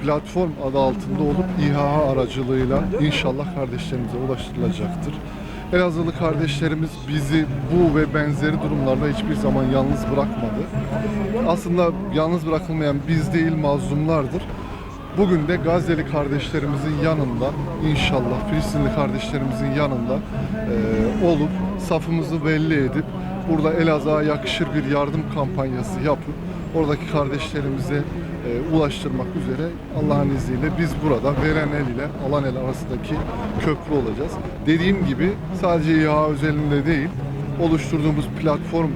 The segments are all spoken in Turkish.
platform adı altında olup İHA aracılığıyla inşallah kardeşlerimize ulaştırılacaktır. Elazığlı kardeşlerimiz bizi bu ve benzeri durumlarda hiçbir zaman yalnız bırakmadı. Aslında yalnız bırakılmayan biz değil, mazlumlardır. Bugün de Gazze'li kardeşlerimizin yanında, inşallah Filistinli kardeşlerimizin yanında olup safımızı belli edip burada Elazığ'a yakışır bir yardım kampanyası yapıp oradaki kardeşlerimize ulaştırmak üzere Allah'ın izniyle biz burada veren el ile alan el arasındaki köprü olacağız. Dediğim gibi sadece İHA özelinde değil, oluşturduğumuz platform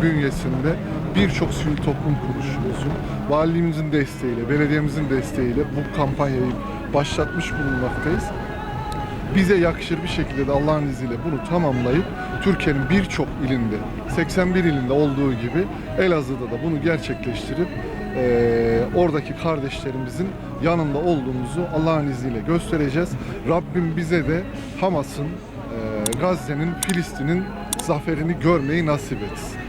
bünyesinde birçok sivil toplum kuruluşumuzun, valiliğimizin desteğiyle, belediyemizin desteğiyle bu kampanyayı başlatmış bulunmaktayız. Bize yakışır bir şekilde de Allah'ın izniyle bunu tamamlayıp Türkiye'nin birçok ilinde, 81 ilinde olduğu gibi Elazığ'da da bunu gerçekleştirip oradaki kardeşlerimizin yanında olduğumuzu Allah'ın izniyle göstereceğiz. Rabbim bize de Hamas'ın, Gazze'nin, Filistin'in zaferini görmeyi nasip etsin.